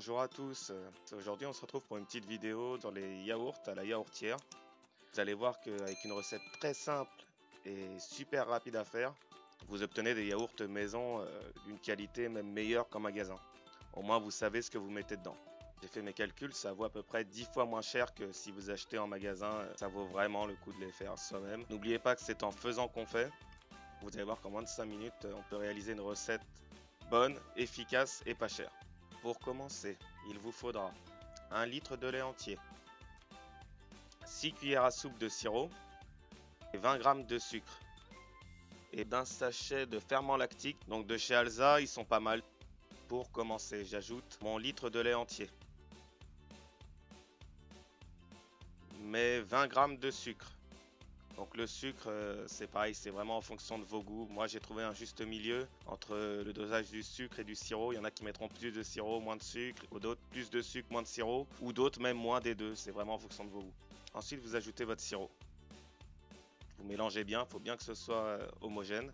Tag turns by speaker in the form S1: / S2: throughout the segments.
S1: Bonjour à tous, aujourd'hui on se retrouve pour une petite vidéo dans les yaourts à la yaourtière. Vous allez voir qu'avec une recette très simple et super rapide à faire, vous obtenez des yaourts maison d'une qualité même meilleure qu'en magasin. Au moins vous savez ce que vous mettez dedans. J'ai fait mes calculs, ça vaut à peu près 10 fois moins cher que si vous achetez en magasin, ça vaut vraiment le coup de les faire soi-même. N'oubliez pas que c'est en faisant qu'on fait. Vous allez voir qu'en moins de 5 minutes, on peut réaliser une recette bonne, efficace et pas chère. Pour commencer, il vous faudra 1 litre de lait entier, 6 cuillères à soupe de sirop, et 20 g de sucre et d'un sachet de ferment lactique, donc de chez Alza, ils sont pas mal. Pour commencer, j'ajoute mon litre de lait entier, mes 20 g de sucre. Donc le sucre, c'est pareil, c'est vraiment en fonction de vos goûts. Moi, j'ai trouvé un juste milieu entre le dosage du sucre et du sirop. Il y en a qui mettront plus de sirop, moins de sucre, ou d'autres plus de sucre, moins de sirop, ou d'autres même moins des deux. C'est vraiment en fonction de vos goûts. Ensuite, vous ajoutez votre sirop. Vous mélangez bien, il faut bien que ce soit homogène.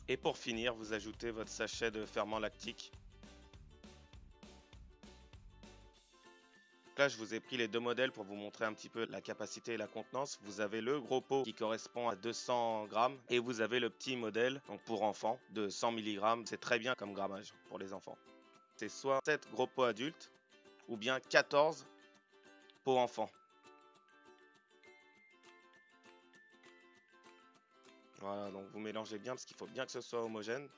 S1: Et pour finir, vous ajoutez votre sachet de ferment lactique. Là, je vous ai pris les deux modèles pour vous montrer un petit peu la capacité et la contenance. Vous avez le gros pot qui correspond à 200 g et vous avez le petit modèle, donc pour enfants, de 100 mg. C'est très bien comme grammage pour les enfants. C'est soit 7 gros pots adultes ou bien 14 pots enfants. Voilà, donc vous mélangez bien parce qu'il faut bien que ce soit homogène.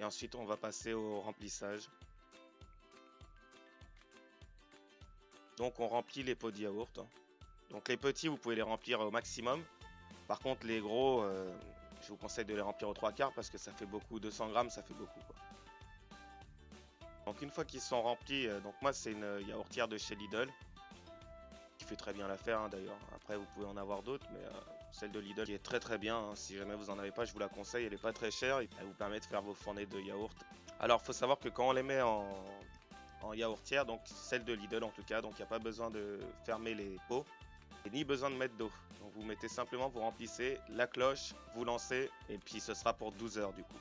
S1: Et ensuite, on va passer au remplissage. Donc, on remplit les pots de yaourt. Donc, les petits, vous pouvez les remplir au maximum. Par contre, les gros, je vous conseille de les remplir aux 3/4 parce que ça fait beaucoup. 200 g, ça fait beaucoup, quoi. Donc, une fois qu'ils sont remplis, donc moi, c'est une yaourtière de chez Lidl qui fait très bien l'affaire, hein, d'ailleurs. Après, vous pouvez en avoir d'autres, mais celle de Lidl qui est très très bien, hein. Si jamais vous en avez pas, je vous la conseille, elle est pas très chère et elle vous permet de faire vos fournées de yaourt. Alors il faut savoir que quand on les met en yaourtière, donc celle de Lidl en tout cas, donc il n'y a pas besoin de fermer les pots et ni besoin de mettre d'eau. Donc vous mettez simplement, vous remplissez la cloche, vous lancez et puis ce sera pour 12 heures du coup.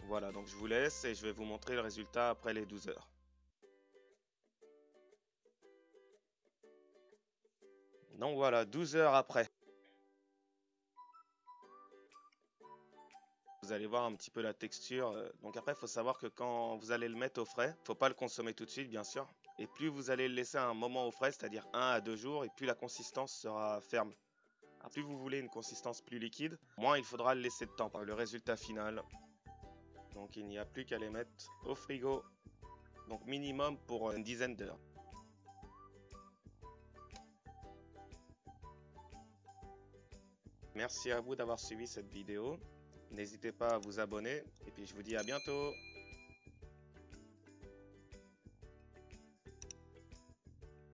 S1: Voilà, donc je vous laisse et je vais vous montrer le résultat après les 12 heures. Donc voilà, 12 heures après. Vous allez voir un petit peu la texture. Donc après, il faut savoir que quand vous allez le mettre au frais, il ne faut pas le consommer tout de suite, bien sûr. Et plus vous allez le laisser un moment au frais, c'est-à-dire 1 à 2 jours, et plus la consistance sera ferme. Alors, plus vous voulez une consistance plus liquide, moins il faudra le laisser de temps pour le résultat final. Donc il n'y a plus qu'à les mettre au frigo. Donc minimum pour une dizaine d'heures. Merci à vous d'avoir suivi cette vidéo. N'hésitez pas à vous abonner et puis je vous dis à bientôt.